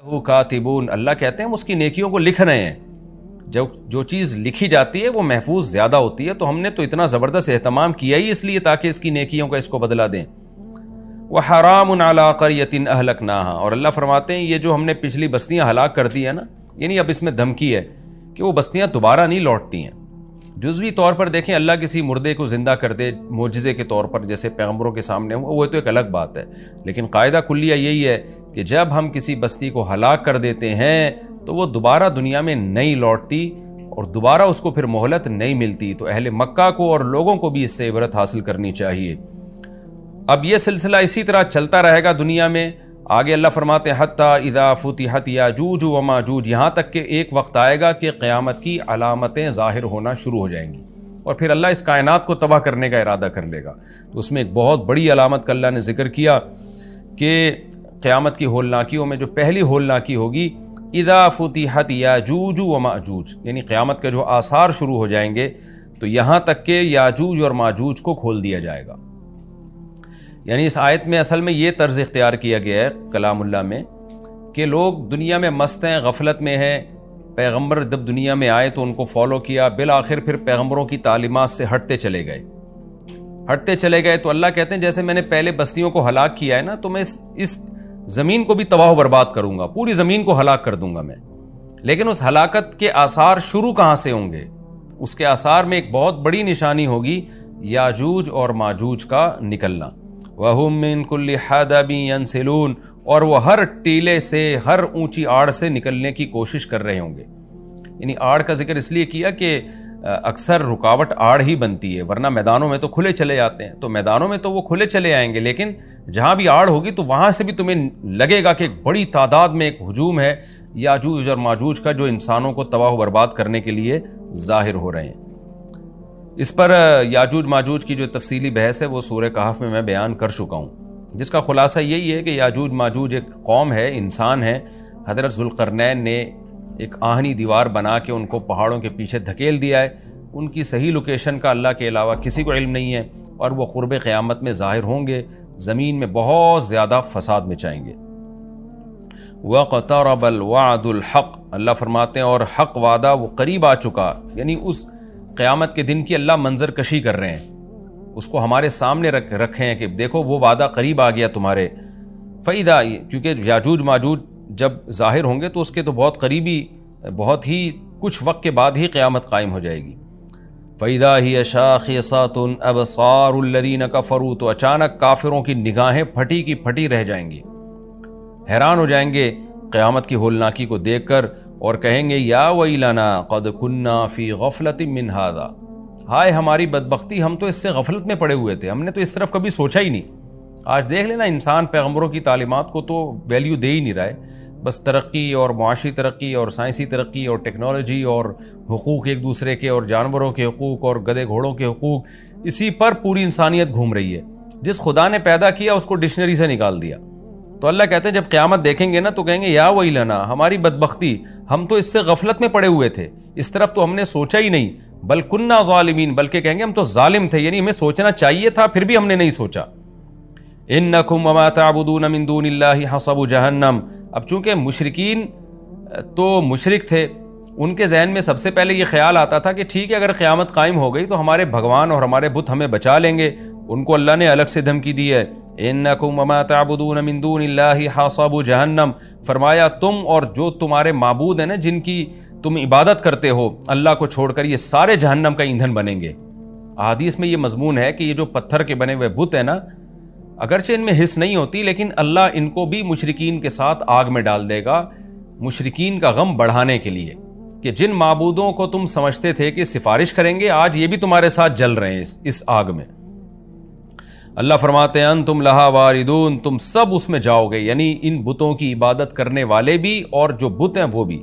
وہ کاتبون، اللہ کہتے ہیں ہم اس کی نیکیوں کو لکھ رہے ہیں. جو چیز لکھی جاتی ہے وہ محفوظ زیادہ ہوتی ہے، تو ہم نے تو اتنا زبردست اہتمام کیا ہی اس لیے تاکہ اس کی نیکیوں کا اس کو بدلہ دیں. وَحَرَامٌ عَلَىٰ قَرْيَةٍ أَهْلَكْنَاهَا، اور اللہ فرماتے ہیں یہ جو ہم نے پچھلی بستیاں ہلاک کر دی ہیں نا، یعنی اب اس میں دھمکی ہے کہ وہ بستیاں دوبارہ نہیں لوٹتی ہیں. جزوی طور پر دیکھیں اللہ کسی مردے کو زندہ کر دے معجزے کے طور پر، جیسے پیغمبروں کے سامنے ہوا، وہ تو ایک الگ بات ہے، لیکن قاعدہ کلیہ یہی ہے کہ جب ہم کسی بستی کو ہلاک کر دیتے ہیں تو وہ دوبارہ دنیا میں نہیں لوٹتی اور دوبارہ اس کو پھر مہلت نہیں ملتی. تو اہل مکہ کو اور لوگوں کو بھی اس سے عبرت حاصل کرنی چاہیے. اب یہ سلسلہ اسی طرح چلتا رہے گا دنیا میں. آگے اللہ فرماتے ہیں حتی اذا فتحت یاجوج و ماجوج، یہاں تک کہ ایک وقت آئے گا کہ قیامت کی علامتیں ظاہر ہونا شروع ہو جائیں گی اور پھر اللہ اس کائنات کو تباہ کرنے کا ارادہ کر لے گا. تو اس میں ایک بہت بڑی علامت کا اللہ نے ذکر کیا کہ قیامت کی ہولناکیوں میں جو پہلی ہولناکی ہوگی اذا فتحت یاجوج و ماجوج، یعنی قیامت کے جو آثار شروع ہو جائیں گے تو یہاں تک کہ یاجوج اور ماجوج کو کھول دیا جائے گا. یعنی اس آیت میں اصل میں یہ طرز اختیار کیا گیا ہے کلام اللہ میں کہ لوگ دنیا میں مست ہیں، غفلت میں ہیں. پیغمبر جب دنیا میں آئے تو ان کو فالو کیا، بالآخر پھر پیغمبروں کی تعلیمات سے ہٹتے چلے گئے. تو اللہ کہتے ہیں جیسے میں نے پہلے بستیوں کو ہلاک کیا ہے نا، تو میں اس زمین کو بھی تباہ و برباد کروں گا، پوری زمین کو ہلاک کر دوں گا میں. لیکن اس ہلاکت کے آثار شروع کہاں سے ہوں گے؟ اس کے آثار میں ایک بہت بڑی نشانی ہوگی یاجوج اور ماجوج کا نکلنا. وَهُم مِّن كُلِّ حَدَبٍ يَنْسِلُونَ، اور وہ ہر ٹیلے سے، ہر اونچی آڑ سے نکلنے کی کوشش کر رہے ہوں گے. یعنی آڑ کا ذکر اس لیے کیا کہ اکثر رکاوٹ آڑ ہی بنتی ہے، ورنہ میدانوں میں تو کھلے چلے جاتے ہیں. تو میدانوں میں تو وہ کھلے چلے آئیں گے، لیکن جہاں بھی آڑ ہوگی تو وہاں سے بھی تمہیں لگے گا کہ ایک بڑی تعداد میں ایک ہجوم ہے یاجوج اور ماجوج کا، جو انسانوں کو تباہ و برباد کرنے کے لیے ظاہر ہو رہے ہیں. اس پر یاجوج ماجوج کی جو تفصیلی بحث ہے وہ سورہ کہف میں بیان کر چکا ہوں، جس کا خلاصہ یہی ہے کہ یاجوج ماجوج ایک قوم ہے، انسان ہے. حضرت ذوالقرنین نے ایک آہنی دیوار بنا کے ان کو پہاڑوں کے پیچھے دھکیل دیا ہے. ان کی صحیح لوکیشن کا اللہ کے علاوہ کسی کو علم نہیں ہے، اور وہ قرب قیامت میں ظاہر ہوں گے، زمین میں بہت زیادہ فساد مچائیں گے. وَاقْتَرَبَ الْوَعْدُ الْحَقُّ، اللہ فرماتے ہیں اور حق وعدہ وہ قریب آ چکا. یعنی اس قیامت کے دن کی اللہ منظر کشی کر رہے ہیں، اس کو ہمارے سامنے رکھے ہیں کہ دیکھو وہ وعدہ قریب آ گیا تمہارے. فَإِذَا، کیونکہ یاجوج ماجوج جب ظاہر ہوں گے تو اس کے تو بہت قریبی، بہت ہی کچھ وقت کے بعد ہی قیامت قائم ہو جائے گی. فَإِذَا هِيَ شَاخِصَةٌ أَبْصَارُ الَّذِينَ كَفَرُوا، تو اچانک کافروں کی نگاہیں پھٹی کی پھٹی رہ جائیں گی، حیران ہو جائیں گے قیامت کی ہولناکی کو دیکھ کر، اور کہیں گے یا ویلنا قد کنا فی غفلت من ھذا، ہائے ہماری بدبختی، ہم تو اس سے غفلت میں پڑے ہوئے تھے، ہم نے تو اس طرف کبھی سوچا ہی نہیں. آج دیکھ لینا انسان پیغمبروں کی تعلیمات کو تو ویلیو دے ہی نہیں رہا ہے، بس ترقی اور معاشی ترقی اور سائنسی ترقی اور ٹیکنالوجی اور حقوق ایک دوسرے کے اور جانوروں کے حقوق اور گدھے گھوڑوں کے حقوق، اسی پر پوری انسانیت گھوم رہی ہے. جس خدا نے پیدا کیا اس کو ڈکشنری سے نکال دیا. تو اللہ کہتے ہیں جب قیامت دیکھیں گے نا تو کہیں گے یا ویلنا، ہماری بدبختی، ہم تو اس سے غفلت میں پڑے ہوئے تھے، اس طرف تو ہم نے سوچا ہی نہیں. بل کننا ظالمین، بلکہ کہیں گے ہم تو ظالم تھے، یعنی ہمیں سوچنا چاہیے تھا پھر بھی ہم نے نہیں سوچا. انکم وما تعبدون من دون اللہ حصب جہنم، اب چونکہ مشرکین تو مشرک تھے، ان کے ذہن میں سب سے پہلے یہ خیال آتا تھا کہ ٹھیک ہے اگر قیامت قائم ہو گئی تو ہمارے بھگوان اور ہمارے بت ہمیں بچا لیں گے. ان کو اللہ نے الگ سے دھمکی دی ہے، انکم وما تعبدون من دون اللہ حصب جہنم، فرمایا تم اور جو تمہارے معبود ہیں نا، جن کی تم عبادت کرتے ہو اللہ کو چھوڑ کر، یہ سارے جہنم کا ایندھن بنیں گے. احادیث میں یہ مضمون ہے کہ یہ جو پتھر کے بنے ہوئے بت ہیں نا، اگرچہ ان میں حس نہیں ہوتی لیکن اللہ ان کو بھی مشرکین کے ساتھ آگ میں ڈال دے گا، مشرکین کا غم بڑھانے کے لیے کہ جن معبودوں کو تم سمجھتے تھے کہ سفارش کریں گے، آج یہ بھی تمہارے ساتھ جل رہے ہیں اس آگ میں. اللہ فرماتے ہیں انتم لہا واردون، تم سب اس میں جاؤ گے، یعنی ان بتوں کی عبادت کرنے والے بھی اور جو بت ہیں وہ بھی.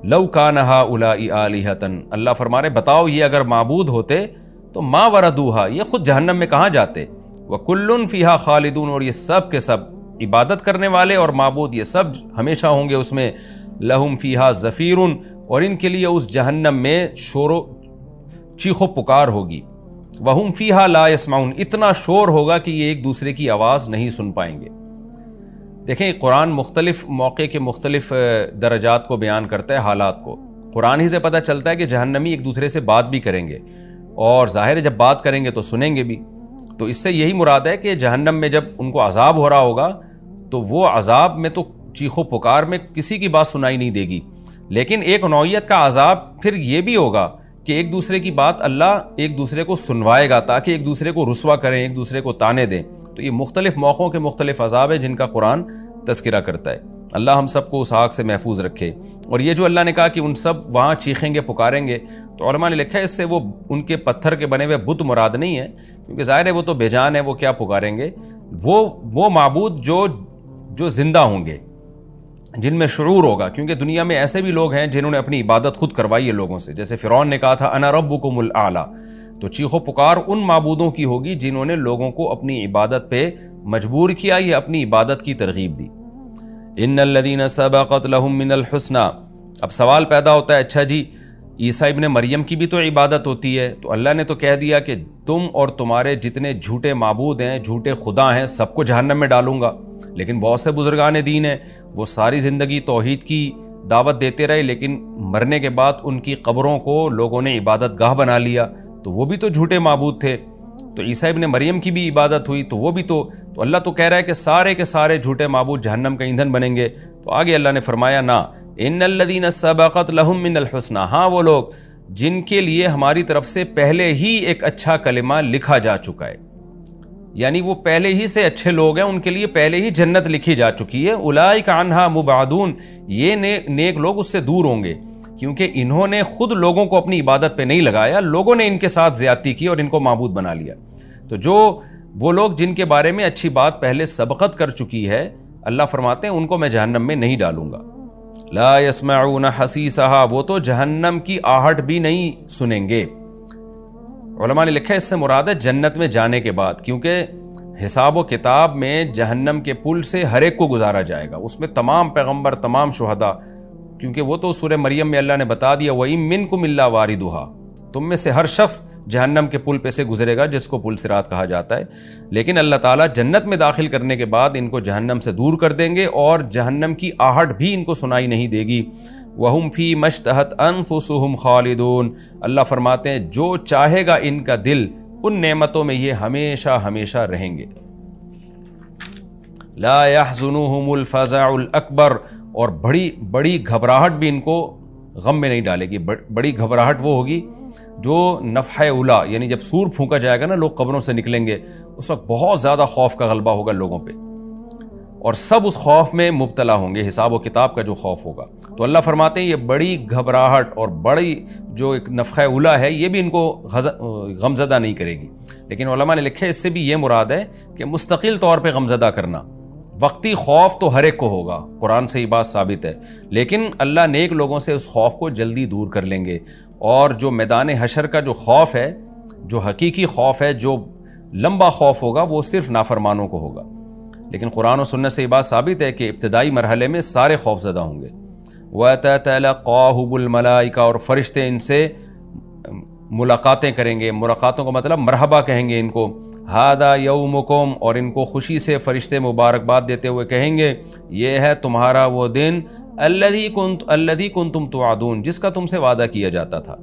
لو کان ہؤلاء آلہۃ، اللہ فرما رہے بتاؤ یہ اگر معبود ہوتے تو ما وردوہا، یہ خود جہنم میں کہاں جاتے. وکل فیہا خالدون، اور یہ سب کے سب عبادت کرنے والے اور معبود یہ سب ہمیشہ ہوں گے اس میں. لہم فیہا زفیر، اور ان کے لیے اس جہنم میں شور و چیخ و پکار ہوگی. وہم فیہا لا یسمعون، اتنا شور ہوگا کہ یہ ایک دوسرے کی آواز نہیں سن پائیں گے. دیکھیں قرآن مختلف موقع کے مختلف درجات کو بیان کرتا ہے، حالات کو۔ قرآن ہی سے پتہ چلتا ہے کہ جہنمی ایک دوسرے سے بات بھی کریں گے، اور ظاہر ہے جب بات کریں گے تو سنیں گے بھی۔ تو اس سے یہی مراد ہے کہ جہنم میں جب ان کو عذاب ہو رہا ہوگا تو وہ عذاب میں تو چیخ و پکار میں کسی کی بات سنائی نہیں دے گی، لیکن ایک نوعیت کا عذاب پھر یہ بھی ہوگا کہ ایک دوسرے کی بات اللہ ایک دوسرے کو سنوائے گا تاکہ ایک دوسرے کو رسوا کریں، ایک دوسرے کو طعنے دیں۔ تو یہ مختلف موقعوں کے مختلف عذاب ہیں جن کا قرآن تذکرہ کرتا ہے۔ اللہ ہم سب کو اس آگ سے محفوظ رکھے۔ اور یہ جو اللہ نے کہا کہ ان سب وہاں چیخیں گے، پکاریں گے، تو علماء نے لکھا ہے اس سے وہ ان کے پتھر کے بنے ہوئے بت مراد نہیں ہے، کیونکہ ظاہر ہے وہ تو بے جان ہے، وہ کیا پکاریں گے؟ وہ معبود جو زندہ ہوں گے، جن میں شعور ہوگا، کیونکہ دنیا میں ایسے بھی لوگ ہیں جنہوں نے اپنی عبادت خود کروائی ہے لوگوں سے، جیسے فرعون نے کہا تھا انا ربکم الاعلی۔ تو چیخ و پکار ان معبودوں کی ہوگی جنہوں نے لوگوں کو اپنی عبادت پہ مجبور کیا یا اپنی عبادت کی ترغیب دی۔ ان الذین سبقت لہم من الحسنی۔ اب سوال پیدا ہوتا ہے، اچھا جی عیسیٰ ابن مریم کی بھی تو عبادت ہوتی ہے، تو اللہ نے تو کہہ دیا کہ تم اور تمہارے جتنے جھوٹے معبود ہیں، جھوٹے خدا ہیں، سب کو جہنم میں ڈالوں گا۔ لیکن بہت سے بزرگان دین ہیں، وہ ساری زندگی توحید کی دعوت دیتے رہے، لیکن مرنے کے بعد ان کی قبروں کو لوگوں نے عبادت گاہ بنا لیا، تو وہ بھی تو جھوٹے معبود تھے۔ تو عیسیٰ ابن مریم کی بھی عبادت ہوئی، تو وہ بھی تو اللہ تو کہہ رہا ہے کہ سارے کے سارے جھوٹے معبود جہنم کا ایندھن بنیں گے۔ تو آگے اللہ نے فرمایا نا ان الذین سبقت لہم من الحسنی، ہاں وہ لوگ جن کے لیے ہماری طرف سے پہلے ہی ایک اچھا کلمہ لکھا جا چکا ہے، یعنی وہ پہلے ہی سے اچھے لوگ ہیں، ان کے لیے پہلے ہی جنت لکھی جا چکی ہے۔ اولئک عنہا مبعدون، یہ نیک لوگ اس سے دور ہوں گے، کیونکہ انہوں نے خود لوگوں کو اپنی عبادت پہ نہیں لگایا، لوگوں نے ان کے ساتھ زیادتی کی اور ان کو معبود بنا لیا۔ تو جو وہ لوگ جن کے بارے میں اچھی بات پہلے سبقت کر چکی ہے، اللہ فرماتے ہیں ان کو میں جہنم میں نہیں ڈالوں گا۔ لا يسمعون حسیسہا، وہ تو جہنم کی آہٹ بھی نہیں سنیں گے۔ علماء نے لکھا ہے اس سے مراد ہے جنت میں جانے کے بعد، کیونکہ حساب و کتاب میں جہنم کے پل سے ہر ایک کو گزارا جائے گا، اس میں تمام پیغمبر، تمام شہداء، کیونکہ وہ تو سورہ مریم میں اللہ نے بتا دیا وَإِن مِّنكُمْ إِلَّا وَارِدُهَا، تم میں سے ہر شخص جہنم کے پل پہ سے گزرے گا، جس کو پل صراط کہا جاتا ہے۔ لیکن اللہ تعالیٰ جنت میں داخل کرنے کے بعد ان کو جہنم سے دور کر دیں گے، اور جہنم کی آہٹ بھی ان کو سنائی نہیں دے گی۔ وَهُمْ فِي مَا اشْتَهَتْ أَنفُسُهُمْ خَالِدُونَ، اللہ فرماتے ہیں جو چاہے گا ان کا دل، ان نعمتوں میں یہ ہمیشہ ہمیشہ رہیں گے۔ لا يحزنهم الفزع الأكبر، اور بڑی گھبراہٹ بھی ان کو غم میں نہیں ڈالے گی۔ بڑی گھبراہٹ وہ ہوگی جو نفحہ اولا، یعنی جب سور پھونکا جائے گا نا، لوگ قبروں سے نکلیں گے، اس وقت بہت زیادہ خوف کا غلبہ ہوگا لوگوں پہ، اور سب اس خوف میں مبتلا ہوں گے، حساب و کتاب کا جو خوف ہوگا۔ تو اللہ فرماتے ہیں یہ بڑی گھبراہٹ اور بڑی جو ایک نفخہ اولا ہے، یہ بھی ان کو غمزدہ نہیں کرے گی۔ لیکن علماء نے لکھے اس سے بھی یہ مراد ہے کہ مستقل طور پہ غمزدہ کرنا، وقتی خوف تو ہر ایک کو ہوگا، قرآن سے یہ بات ثابت ہے، لیکن اللہ نیک لوگوں سے اس خوف کو جلدی دور کر لیں گے۔ اور جو میدان حشر کا جو خوف ہے، جو حقیقی خوف ہے، جو لمبا خوف ہوگا، وہ صرف نافرمانوں کو ہوگا۔ لیکن قرآن و سنت سے یہ بات ثابت ہے کہ ابتدائی مرحلے میں سارے خوف زدہ ہوں گے۔ وَتَتَلَقَّاهُمُ الْمَلَائِكَةُ، اور فرشتے ان سے ملاقاتیں کریں گے، ملاقاتوں کا مطلب مرحبا کہیں گے ان کو، هَذَا يَوْمُكُمْ، اور ان کو خوشی سے فرشتے مبارکباد دیتے ہوئے کہیں گے یہ ہے تمہارا وہ دن الذی کنتم توعدون، جس کا تم سے وعدہ کیا جاتا تھا۔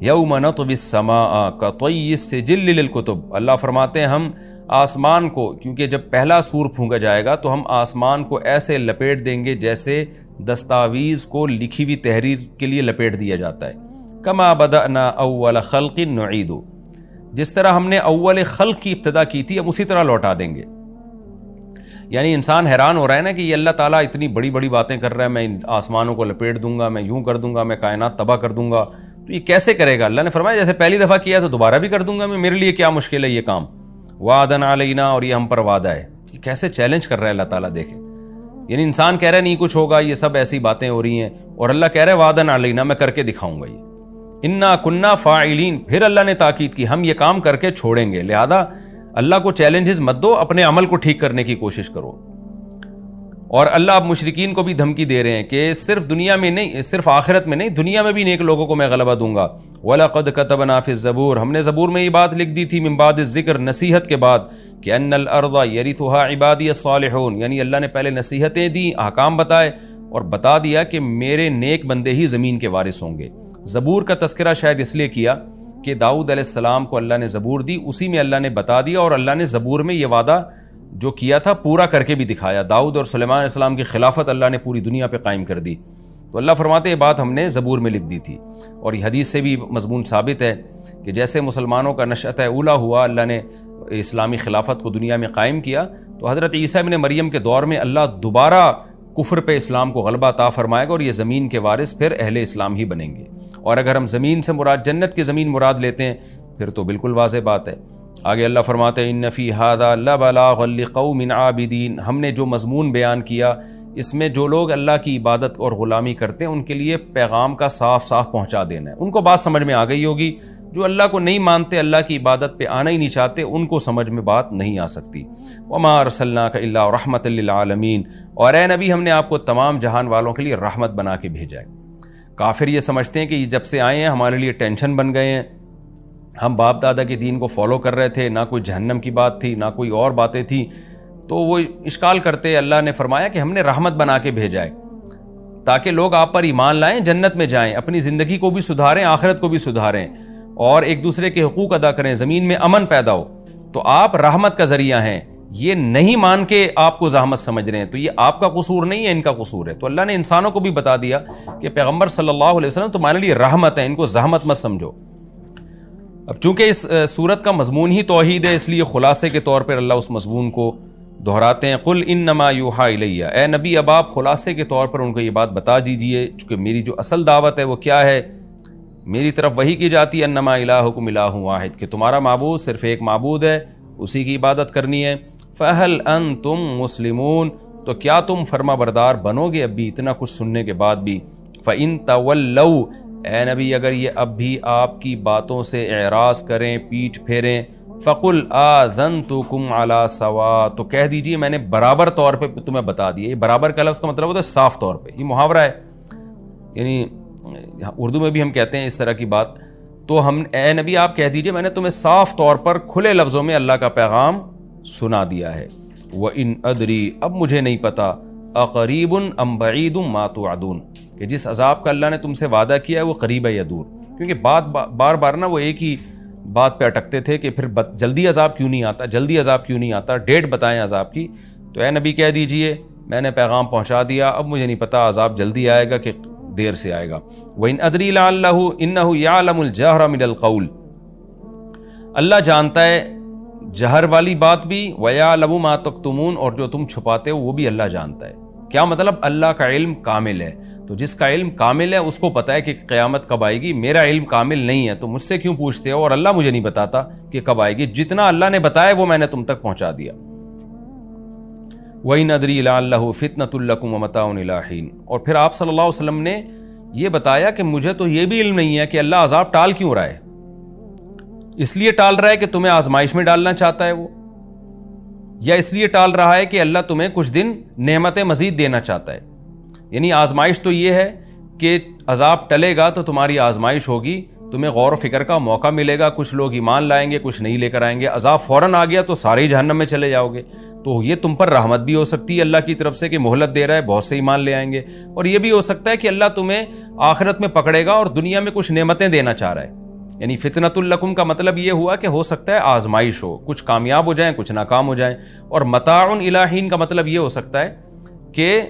یوم نطوی السماء کطی السجل للکتب، اللہ فرماتے ہیں ہم آسمان کو، کیونکہ جب پہلا سور پھونکا جائے گا تو ہم آسمان کو ایسے لپیٹ دیں گے جیسے دستاویز کو لکھی ہوئی تحریر کے لیے لپیٹ دیا جاتا ہے۔ کما بدأنا اول خلق نعید، جس طرح ہم نے اول خلق کی ابتدا کی تھی ہم اسی طرح لوٹا دیں گے۔ یعنی انسان حیران ہو رہا ہے نا کہ یہ اللہ تعالیٰ اتنی بڑی بڑی باتیں کر رہا ہے، میں آسمانوں کو لپیٹ دوں گا، میں یوں کر دوں گا، میں کائنات تباہ کر دوں گا، تو یہ کیسے کرے گا؟ اللہ نے فرمایا جیسے پہلی دفعہ کیا تو دوبارہ بھی کر دوں گا میں، میرے لیے کیا مشکل ہے یہ کام۔ وعدن علینا، اور یہ ہم پر وعدہ ہے۔ یہ کیسے چیلنج کر رہا ہے اللہ تعالیٰ، دیکھیں، یعنی انسان کہہ رہا ہے نہیں کچھ ہوگا، یہ سب ایسی باتیں ہو رہی ہیں، اور اللہ کہہ رہا ہے وعدن علینا، میں کر کے دکھاؤں گا یہ۔ انا کننا فاعلین، پھر اللہ نے تاکید کی ہم یہ کام کر کے چھوڑیں گے، لہذا اللہ کو چیلنجز مت دو، اپنے عمل کو ٹھیک کرنے کی کوشش کرو۔ اور اللہ اب مشرکین کو بھی دھمکی دے رہے ہیں کہ صرف دنیا میں نہیں، صرف آخرت میں نہیں، دنیا میں بھی نیک لوگوں کو میں غلبہ دوں گا، وَلَقَدْ كَتَبْنَا فِي الزَّبُورِ ہم نے زبور میں یہ بات لکھ دی تھی من بعد الذکر نصیحت کے بعد کہ ان الارض یرثها عبادی الصالحون، یعنی اللہ نے پہلے نصیحتیں دیں، احکام بتائے اور بتا دیا کہ میرے نیک بندے ہی زمین کے وارث ہوں گے۔ زبور کا تذکرہ شاید اس لیے کیا کہ داؤد علیہ السلام کو اللہ نے زبور دی، اسی میں اللہ نے بتا دیا اور اللہ نے زبور میں یہ وعدہ جو کیا تھا پورا کر کے بھی دکھایا۔ داؤد اور سلیمان علیہ السلام کی خلافت اللہ نے پوری دنیا پہ قائم کر دی، تو اللہ فرماتے ہیں یہ بات ہم نے زبور میں لکھ دی تھی۔ اور یہ حدیث سے بھی مضمون ثابت ہے کہ جیسے مسلمانوں کا نشأۃ اولیٰ ہوا، اللہ نے اسلامی خلافت کو دنیا میں قائم کیا، تو حضرت عیسیٰ ابن مریم کے دور میں اللہ دوبارہ کفر پہ اسلام کو غلبہ عطا فرمائے گا اور یہ زمین کے وارث پھر اہل اسلام ہی بنیں گے۔ اور اگر ہم زمین سے مراد جنت کی زمین مراد لیتے ہیں پھر تو بالکل واضح بات ہے۔ آگے اللہ فرماتے ہیں ان فی ھذا لبلاغا لقوم عابدین، ہم نے جو مضمون بیان کیا اس میں جو لوگ اللہ کی عبادت اور غلامی کرتے ہیں ان کے لیے پیغام کا صاف صاف پہنچا دینا ہے۔ ان کو بات سمجھ میں آ گئی ہوگی، جو اللہ کو نہیں مانتے، اللہ کی عبادت پہ آنا ہی نہیں چاہتے، ان کو سمجھ میں بات نہیں آ سکتی۔ وما ارسلناک الا رحمۃ للعالمین، اور اے نبی ہم نے آپ کو تمام جہان والوں کے لیے رحمت بنا کے بھیجا ہے۔ کافر یہ سمجھتے ہیں کہ جب سے آئے ہیں ہمارے لیے ٹینشن بن گئے ہیں، ہم باپ دادا کے دین کو فالو کر رہے تھے، نہ کوئی جہنم کی بات تھی نہ کوئی اور باتیں تھیں، تو وہ اشکال کرتے اللہ نے فرمایا کہ ہم نے رحمت بنا کے بھیجا ہے تاکہ لوگ آپ پر ایمان لائیں، جنت میں جائیں، اپنی زندگی کو بھی سدھاریں، آخرت کو بھی سدھاریں اور ایک دوسرے کے حقوق ادا کریں، زمین میں امن پیدا ہو۔ تو آپ رحمت کا ذریعہ ہیں، یہ نہیں مان کے آپ کو زحمت سمجھ رہے ہیں، تو یہ آپ کا قصور نہیں ہے، ان کا قصور ہے۔ تو اللہ نے انسانوں کو بھی بتا دیا کہ پیغمبر صلی اللہ علیہ وسلم تمہارے لیے رحمت ہے، ان کو زحمت مت سمجھو۔ اب چونکہ اس سورت کا مضمون ہی توحید ہے، اس لیے خلاصے کے طور پر اللہ اس مضمون کو دہراتے ہیں۔ قل انما یوحی الیہ، اے نبی اب آپ خلاصے کے طور پر ان کو یہ بات بتا دیجئے، چونکہ میری جو اصل دعوت ہے وہ کیا ہے، میری طرف وہی کی جاتی ہے انما الہکم الہ واحد، کہ تمہارا معبود صرف ایک معبود ہے، اسی کی عبادت کرنی ہے۔ فہل انتم مسلمون، تو کیا تم فرما بردار بنو گے اب بھی اتنا کچھ سننے کے بعد بھی؟ فإن تولوا، اے نبی اگر یہ اب بھی آپ کی باتوں سے اعراض کریں، پیٹھ پھیریں، فقل آذنتکم علی سوا، تو کہہ دیجئے میں نے برابر طور پہ تمہیں بتا دیا۔ یہ برابر کا لفظ کا مطلب ہوتا ہے صاف طور پہ، یہ محاورہ ہے، یعنی اردو میں بھی ہم کہتے ہیں اس طرح کی بات۔ تو ہم اے نبی آپ کہہ دیجئے میں نے تمہیں صاف طور پر کھلے لفظوں میں اللہ کا پیغام سنا دیا ہے۔ وَإِنْ أَدْرِي، اب مجھے نہیں پتا، أَقَرِيبٌ أَمْ بَعِيدٌ مَا تُوعَدُونَ، کہ جس عذاب کا اللہ نے تم سے وعدہ کیا ہے وہ قریب ہے یا دور، کیونکہ بار بار نا وہ ایک ہی بات پہ اٹکتے تھے کہ پھر جلدی عذاب کیوں نہیں آتا، جلدی عذاب کیوں نہیں آتا، ڈیٹ بتائیں عذاب کی۔ تو اے نبی کہہ دیجئے میں نے پیغام پہنچا دیا، اب مجھے نہیں پتا عذاب جلدی آئے گا کہ دیر سے آئے گا۔ وَإِنْ أَدْرِي لَعَلَّهُ إِنَّهُ يَعْلَمُ الْجَهْرَ مِنَ الْقَوْلِ، اللہ جانتا ہے جہر والی بات بھی، وَيَعْلَمُ مَا تَكْتُمُونَ، اور جو تم چھپاتے ہو وہ بھی اللہ جانتا ہے۔ کیا مطلب؟ اللہ کا علم کامل ہے، تو جس کا علم کامل ہے اس کو پتہ ہے کہ قیامت کب آئے گی۔ میرا علم کامل نہیں ہے تو مجھ سے کیوں پوچھتے ہو، اور اللہ مجھے نہیں بتاتا کہ کب آئے گی، جتنا اللہ نے بتایا وہ میں نے تم تک پہنچا دیا۔ وَإِنْ أَدْرِي لَعَلَّهُ فِتْنَةٌ لَكُمْ وَمَتَاعٌ إِلَىٰ حِينٍ، اور پھر آپ صلی اللہ علیہ وسلم نے یہ بتایا کہ مجھے تو یہ بھی علم نہیں ہے کہ اللہ عذاب ٹال کیوں رہا ہے، اس لیے ٹال رہا ہے کہ تمہیں آزمائش میں ڈالنا چاہتا ہے وہ، یا اس لیے ٹال رہا ہے کہ اللہ تمہیں کچھ دن نعمتیں مزید دینا چاہتا ہے۔ یعنی آزمائش تو یہ ہے کہ عذاب ٹلے گا تو تمہاری آزمائش ہوگی، تمہیں غور و فکر کا موقع ملے گا، کچھ لوگ ایمان لائیں گے، کچھ نہیں لے کر آئیں گے، عذاب فوراً آ گیا تو سارے ہی جہنم میں چلے جاؤ گے۔ تو یہ تم پر رحمت بھی ہو سکتی ہے اللہ کی طرف سے کہ مہلت دے رہا ہے، بہت سے ایمان لے آئیں گے، اور یہ بھی ہو سکتا ہے کہ اللہ تمہیں آخرت میں پکڑے گا اور دنیا میں کچھ نعمتیں دینا چاہ رہا ہے۔ یعنی فتنۃ لکم کا مطلب یہ ہوا کہ ہو سکتا ہے آزمائش ہو، کچھ کامیاب ہو جائیں کچھ ناکام ہو جائیں، اور متاع الی حین کا مطلب یہ ہو سکتا ہے کہ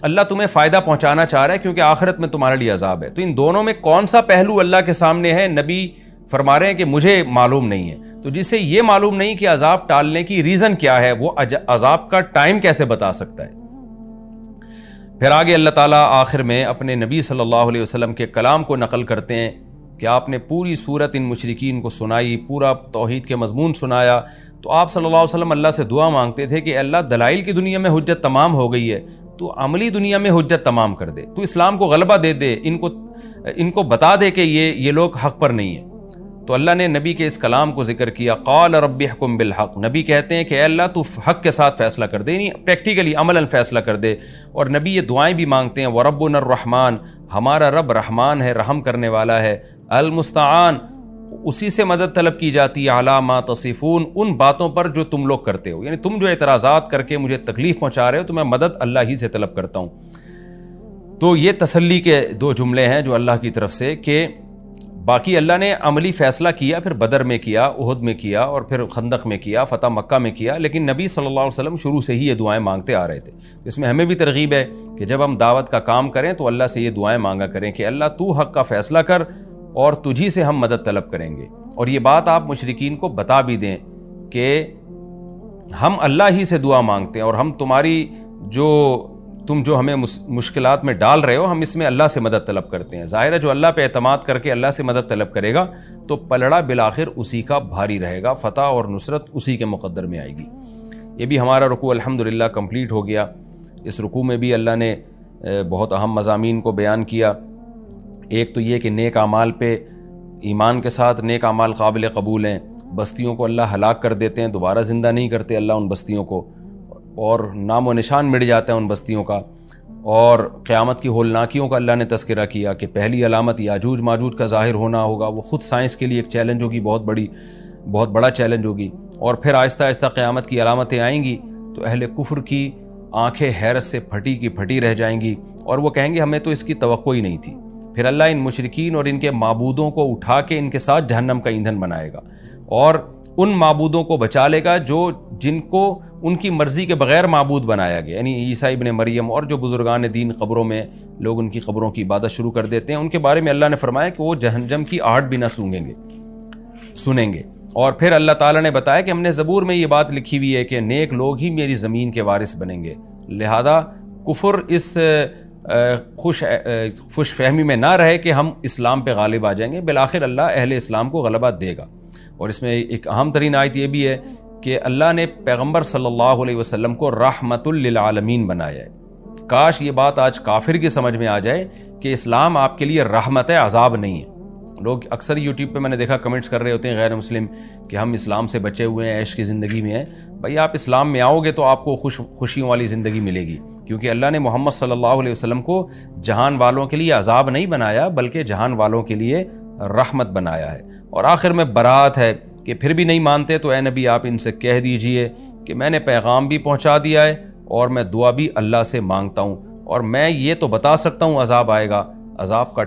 اللہ تمہیں فائدہ پہنچانا چاہ رہا ہے کیونکہ آخرت میں تمہارے لیے عذاب ہے۔ تو ان دونوں میں کون سا پہلو اللہ کے سامنے ہے؟ نبی فرما رہے ہیں کہ مجھے معلوم نہیں ہے۔ تو جسے یہ معلوم نہیں کہ عذاب ٹالنے کی ریزن کیا ہے، وہ عذاب کا ٹائم کیسے بتا سکتا ہے؟ پھر آگے اللہ تعالیٰ آخر میں اپنے نبی صلی اللہ علیہ وسلم کے کلام کو نقل کرتے ہیں کہ آپ نے پوری صورت ان مشرکین کو سنائی، پورا توحید کے مضمون سنایا، تو آپ صلی اللہ علیہ وسلم اللہ سے دعا مانگتے تھے کہ اللہ دلائل کی دنیا میں حجت تمام ہو گئی ہے، تو عملی دنیا میں حجت تمام کر دے، تو اسلام کو غلبہ دے دے، ان کو بتا دے کہ یہ لوگ حق پر نہیں ہیں۔ تو اللہ نے نبی کے اس کلام کو ذکر کیا، قال رب احکم بالحق، نبی کہتے ہیں کہ اے اللہ تو حق کے ساتھ فیصلہ کر دے، یعنی پریکٹیکلی عملاً فیصلہ کر دے۔ اور نبی یہ دعائیں بھی مانگتے ہیں، وربنا الرحمن، ہمارا رب رحمان ہے، رحم کرنے والا ہے، المستعان اسی سے مدد طلب کی جاتی ہے، علی ما تصفون ان باتوں پر جو تم لوگ کرتے ہو، یعنی تم جو اعتراضات کر کے مجھے تکلیف پہنچا رہے ہو تو میں مدد اللہ ہی سے طلب کرتا ہوں۔ تو یہ تسلی کے دو جملے ہیں جو اللہ کی طرف سے، کہ باقی اللہ نے عملی فیصلہ کیا، پھر بدر میں کیا، احد میں کیا، اور پھر خندق میں کیا، فتح مکہ میں کیا، لیکن نبی صلی اللہ علیہ وسلم شروع سے ہی یہ دعائیں مانگتے آ رہے تھے۔ اس میں ہمیں بھی ترغیب ہے کہ جب ہم دعوت کا کام کریں تو اللہ سے یہ دعائیں مانگا کریں کہ اللہ تو حق کا فیصلہ کر اور تجھی سے ہم مدد طلب کریں گے۔ اور یہ بات آپ مشرکین کو بتا بھی دیں کہ ہم اللہ ہی سے دعا مانگتے ہیں، اور ہم تم جو ہمیں مشکلات میں ڈال رہے ہو، ہم اس میں اللہ سے مدد طلب کرتے ہیں۔ ظاہر ہے جو اللہ پہ اعتماد کر کے اللہ سے مدد طلب کرے گا تو پلڑا بالآخر اسی کا بھاری رہے گا، فتح اور نصرت اسی کے مقدر میں آئے گی۔ یہ بھی ہمارا رکوع الحمدللہ کمپلیٹ ہو گیا۔ اس رکوع میں بھی اللہ نے بہت اہم مضامین کو بیان کیا۔ ایک تو یہ کہ نیک اعمال پہ ایمان کے ساتھ نیک اعمال قابل قبول ہیں، بستیوں کو اللہ ہلاک کر دیتے ہیں، دوبارہ زندہ نہیں کرتے اللہ ان بستیوں کو، اور نام و نشان مٹ جاتا ہے ان بستیوں کا۔ اور قیامت کی ہولناکیوں کا اللہ نے تذکرہ کیا کہ پہلی علامت یاجوج ماجوج کا ظاہر ہونا ہوگا، وہ خود سائنس کے لیے ایک چیلنج ہوگی، بہت بڑا چیلنج ہوگی۔ اور پھر آہستہ آہستہ قیامت کی علامتیں آئیں گی تو اہل کفر کی آنکھیں حیرت سے پھٹی کی پھٹی رہ جائیں گی، اور وہ کہیں گے ہمیں تو اس کی توقع ہی نہیں تھی۔ پھر اللہ ان مشرکین اور ان کے معبودوں کو اٹھا کے ان کے ساتھ جہنم کا ایندھن بنائے گا، اور ان معبودوں کو بچا لے گا جن کو ان کی مرضی کے بغیر معبود بنایا گیا، یعنی عیسیٰ ابن مریم اور جو بزرگان دین قبروں میں لوگ ان کی قبروں کی عبادت شروع کر دیتے ہیں، ان کے بارے میں اللہ نے فرمایا کہ وہ جہنم کی آہٹ بھی نہ سنیں گے۔ اور پھر اللہ تعالیٰ نے بتایا کہ ہم نے زبور میں یہ بات لکھی ہوئی ہے کہ نیک لوگ ہی میری زمین کے وارث بنیں گے، لہذا کفر اس خوش فہمی میں نہ رہے کہ ہم اسلام پہ غالب آ جائیں گے، بالآخر اللہ اہل اسلام کو غلبہ دے گا۔ اور اس میں ایک اہم ترین آیت یہ بھی ہے کہ اللہ نے پیغمبر صلی اللہ علیہ وسلم کو رحمت للعالمین بنایا ہے۔ کاش یہ بات آج کافر کی سمجھ میں آ جائے کہ اسلام آپ کے لیے رحمت ہے، عذاب نہیں ہے۔ لوگ اکثر یوٹیوب پہ میں نے دیکھا کمنٹس کر رہے ہوتے ہیں غیر مسلم کہ ہم اسلام سے بچے ہوئے ہیں، عیش کی زندگی میں ہیں۔ بھائی آپ اسلام میں آؤ گے تو آپ کو خوشیوں والی زندگی ملے گی، کیونکہ اللہ نے محمد صلی اللہ علیہ وسلم کو جہان والوں کے لیے عذاب نہیں بنایا بلکہ جہان والوں کے لیے رحمت بنایا ہے۔ اور آخر میں برات ہے کہ پھر بھی نہیں مانتے تو اے نبی آپ ان سے کہہ دیجئے کہ میں نے پیغام بھی پہنچا دیا ہے اور میں دعا بھی اللہ سے مانگتا ہوں، اور میں یہ تو بتا سکتا ہوں عذاب آئے گا، عذاب کا